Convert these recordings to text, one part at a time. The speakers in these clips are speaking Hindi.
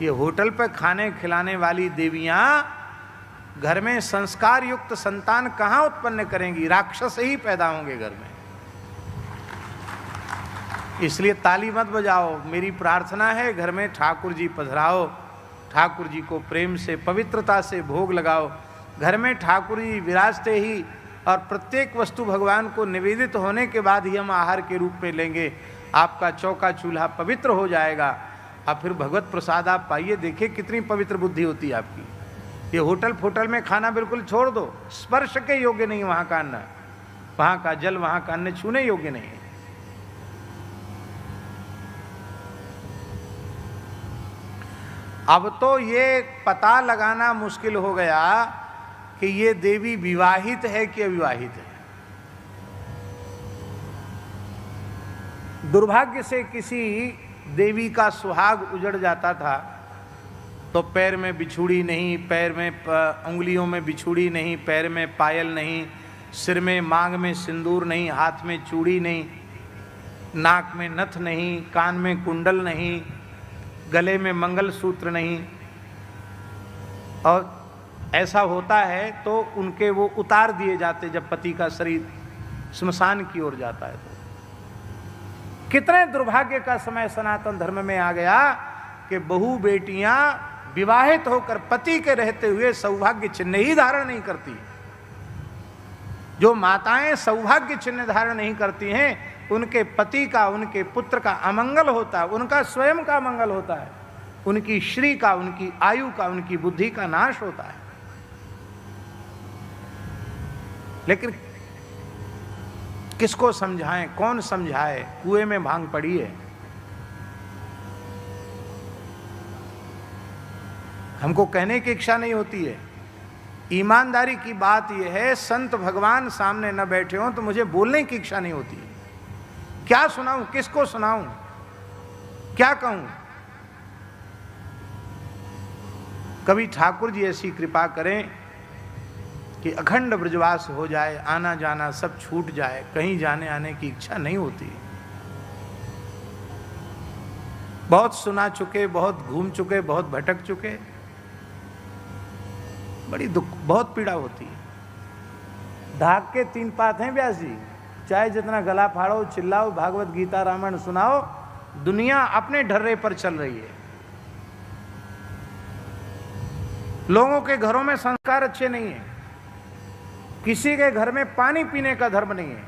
ये होटल पे खाने खिलाने वाली देवियां घर में संस्कार युक्त संतान कहां उत्पन्न करेंगी? राक्षस ही पैदा होंगे घर में। इसलिए ताली मत बजाओ। मेरी प्रार्थना है घर में ठाकुर जी पधराओ, ठाकुर जी को प्रेम से पवित्रता से भोग लगाओ। घर में ठाकुर जी विराजते ही और प्रत्येक वस्तु भगवान को निवेदित होने के बाद ही हम आहार के रूप में लेंगे। आपका चौका चूल्हा पवित्र हो जाएगा और फिर भगवत प्रसाद आप पाइए। देखिए कितनी पवित्र बुद्धि होती है आपकी। ये होटल फोटल में खाना बिल्कुल छोड़ दो, स्पर्श के योग्य नहीं वहाँ का अन्न, वहाँ का जल, वहाँ का अन्न छूने योग्य नहीं है। अब तो ये पता लगाना मुश्किल हो गया कि ये देवी विवाहित है कि अविवाहित है। दुर्भाग्य से किसी देवी का सुहाग उजड़ जाता था तो पैर में बिछुड़ी नहीं, पैर में उंगलियों में बिछुड़ी नहीं, पैर में पायल नहीं, सिर में मांग में सिंदूर नहीं, हाथ में चूड़ी नहीं, नाक में नथ नहीं, कान में कुंडल नहीं, गले में मंगलसूत्र नहीं। और ऐसा होता है तो उनके वो उतार दिए जाते जब पति का शरीर श्मशान की ओर जाता है। तो कितने दुर्भाग्य का समय सनातन धर्म में आ गया कि बहू बेटियां विवाहित होकर पति के रहते हुए सौभाग्य चिन्ह ही धारण नहीं करती। जो माताएं सौभाग्य चिन्ह धारण नहीं करती हैं उनके पति का, उनके पुत्र का अमंगल होता है, उनका स्वयं का मंगल होता है, उनकी श्री का, उनकी आयु का, उनकी बुद्धि का नाश होता है। लेकिन किसको समझाएं, कौन समझाए? कुएं में भांग पड़ी है। हमको कहने की इच्छा नहीं होती है। ईमानदारी की बात यह है, संत भगवान सामने न बैठे हों तो मुझे बोलने की इच्छा नहीं होती है। क्या सुनाऊं, किसको सुनाऊं, क्या कहूं? कभी ठाकुर जी ऐसी कृपा करें कि अखंड ब्रजवास हो जाए, आना जाना सब छूट जाए, कहीं जाने आने की इच्छा नहीं होती। बहुत सुना चुके, बहुत घूम चुके, बहुत भटक चुके, बड़ी दुख, बहुत पीड़ा होती है। धाक के 3 पात हैं व्यास जी, चाहे जितना गला फाड़ो, चिल्लाओ, भागवत गीता रामायण सुनाओ, दुनिया अपने ढर्रे पर चल रही है। लोगों के घरों में संस्कार अच्छे नहीं है, किसी के घर में पानी पीने का धर्म नहीं है।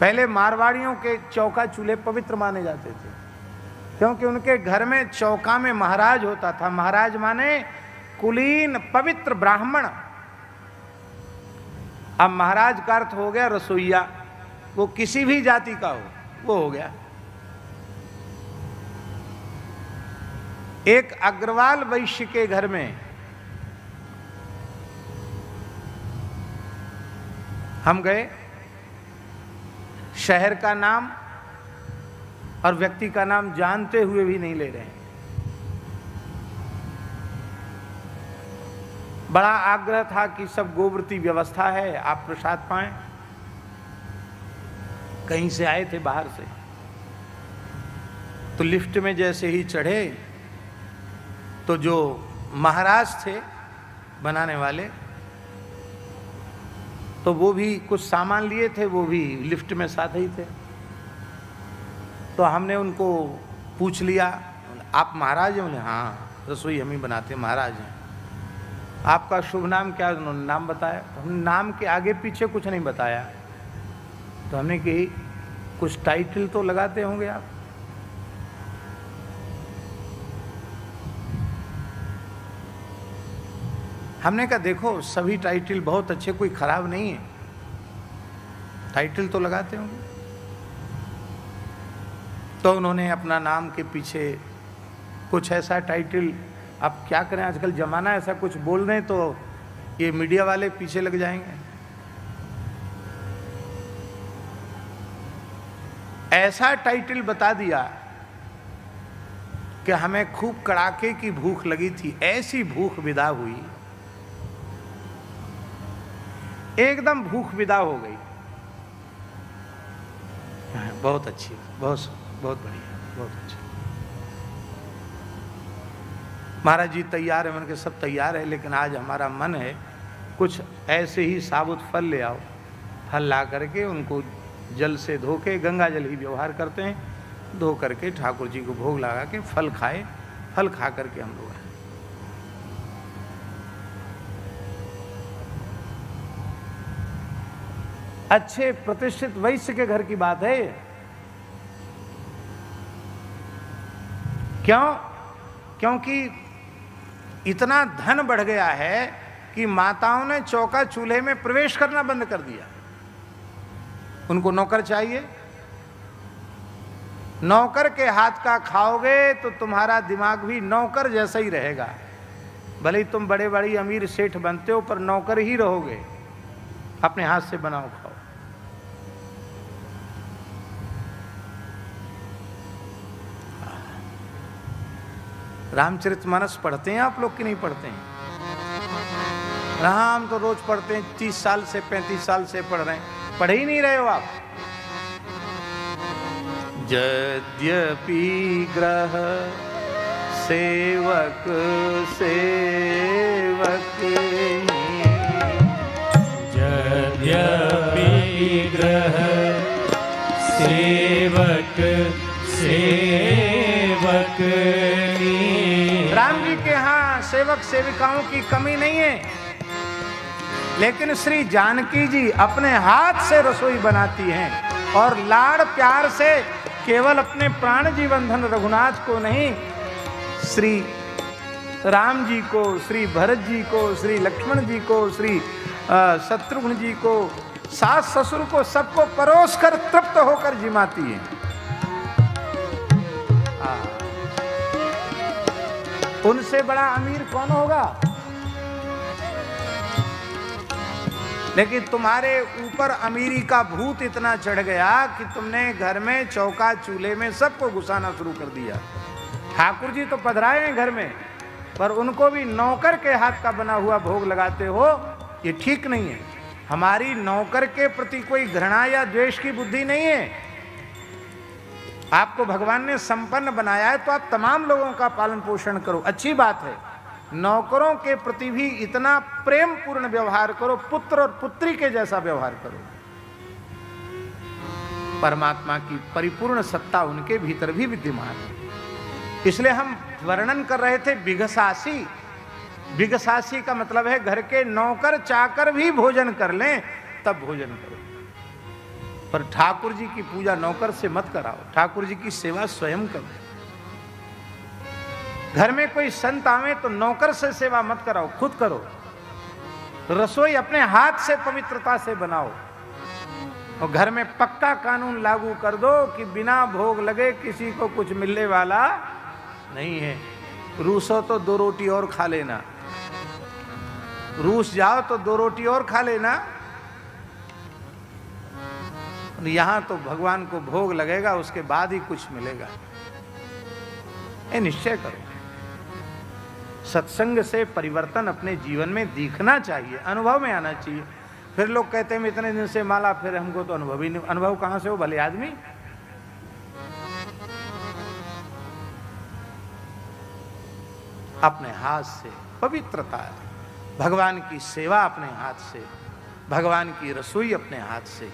पहले मारवाड़ियों के चौका चूल्हे पवित्र माने जाते थे क्योंकि उनके घर में चौका में महाराज होता था। महाराज माने कुलीन पवित्र ब्राह्मण। अब महाराज का अर्थ हो गया रसोईया, वो किसी भी जाति का हो, वो हो गया। एक अग्रवाल वैश्य के घर में हम गए, शहर का नाम और व्यक्ति का नाम जानते हुए भी नहीं ले रहे हैं। बड़ा आग्रह था कि सब गोव्रती व्यवस्था है, आप प्रसाद पाएं। कहीं से आए थे बाहर से, तो लिफ्ट में जैसे ही चढ़े तो जो महाराज थे बनाने वाले, तो वो भी कुछ सामान लिए थे, वो भी लिफ्ट में साथ ही थे। तो हमने उनको पूछ लिया, आप महाराज हैं? बोले हाँ, रसोई हम ही बनाते हैं, महाराज हैं। आपका शुभ नाम क्या? उन्होंने नाम बताया। हमने नाम के आगे पीछे कुछ नहीं बताया। तो हमने कही कुछ टाइटल तो लगाते होंगे आप। हमने कहा देखो सभी टाइटल बहुत अच्छे, कोई खराब नहीं है, टाइटल तो लगाते होंगे। तो उन्होंने अपना नाम के पीछे कुछ ऐसा टाइटल, अब क्या करें आजकल जमाना ऐसा, कुछ बोल दें तो ये मीडिया वाले पीछे लग जाएंगे। ऐसा टाइटल बता दिया कि हमें खूब कड़ाके की भूख लगी थी। ऐसी भूख विदा हुई, एकदम भूख विदा हो गई। बहुत अच्छी, बहुत बहुत बढ़िया, बहुत अच्छा। महाराज जी तैयार है, मैंने कहा सब तैयार है, लेकिन आज हमारा मन है कुछ ऐसे ही साबुत फल ले आओ। फल ला करके उनको जल से धो के, गंगा जल ही व्यवहार करते हैं, धो करके ठाकुर जी को भोग लगा के फल खाए। फल खा करके हम लोग आए। अच्छे प्रतिष्ठित वैश्य के घर की बात है। क्यों? क्योंकि इतना धन बढ़ गया है कि माताओं ने चौका चूल्हे में प्रवेश करना बंद कर दिया। उनको नौकर चाहिए। नौकर के हाथ का खाओगे तो तुम्हारा दिमाग भी नौकर जैसा ही रहेगा। भले ही तुम बड़े बड़ी अमीर सेठ बनते हो, पर नौकर ही रहोगे। अपने हाथ से बनाओ खाओ। रामचरितमानस पढ़ते हैं आप लोग कि नहीं पढ़ते हैं? राम तो रोज पढ़ते हैं, 30 साल से 35 साल से पढ़ रहे हैं। पढ़ ही नहीं रहे हो आप। यद्यपि ग्रह सेवक सेवक, यद्यपि ग्रह सेवक सेवक। राम जी के यहाँ सेवक सेविकाओं की कमी नहीं है, लेकिन श्री जानकी जी अपने हाथ से रसोई बनाती हैं और लाड़ प्यार से केवल अपने प्राण जीवनधन रघुनाथ को नहीं, श्री राम जी को, श्री भरत जी को, श्री लक्ष्मण जी को, श्री शत्रुघ्न जी को, सास ससुर को, सबको परोस कर तृप्त होकर जिमाती है। उनसे बड़ा अमीर कौन होगा? लेकिन तुम्हारे ऊपर अमीरी का भूत इतना चढ़ गया कि तुमने घर में चौका चूल्हे में सबको घुसाना शुरू कर दिया। ठाकुर जी तो पधराए हैं घर में, पर उनको भी नौकर के हाथ का बना हुआ भोग लगाते हो, ये ठीक नहीं है। हमारी नौकर के प्रति कोई घृणा या द्वेष की बुद्धि नहीं है। आपको भगवान ने संपन्न बनाया है तो आप तमाम लोगों का पालन पोषण करो, अच्छी बात है। नौकरों के प्रति भी इतना प्रेम पूर्ण व्यवहार करो, पुत्र और पुत्री के जैसा व्यवहार करो। परमात्मा की परिपूर्ण सत्ता उनके भीतर भी विद्यमान है। इसलिए हम वर्णन कर रहे थे बिघसासी। बिघसासी का मतलब है घर के नौकर चाकर भी भोजन कर लें तब भोजन करो, पर ठाकुर जी की पूजा नौकर से मत कराओ। ठाकुर जी की सेवा स्वयं करो। घर में कोई संत आवे तो नौकर से सेवा मत कराओ, खुद करो। रसोई अपने हाथ से पवित्रता से बनाओ और घर में पक्का कानून लागू कर दो कि बिना भोग लगे किसी को कुछ मिलने वाला नहीं है। रूसो तो 2 रोटी और खा लेना, रूस जाओ तो 2 रोटी और खा लेना। यहां तो भगवान को भोग लगेगा, उसके बाद ही कुछ मिलेगा। ये निश्चय करो। सत्संग से परिवर्तन अपने जीवन में दिखना चाहिए, अनुभव में आना चाहिए। फिर लोग कहते हैं इतने दिन से माला, फिर हमको तो अनुभव ही नहीं। अनुभव कहां से हो भले आदमी? अपने हाथ से पवित्रता, भगवान की सेवा अपने हाथ से, भगवान की रसोई अपने हाथ से।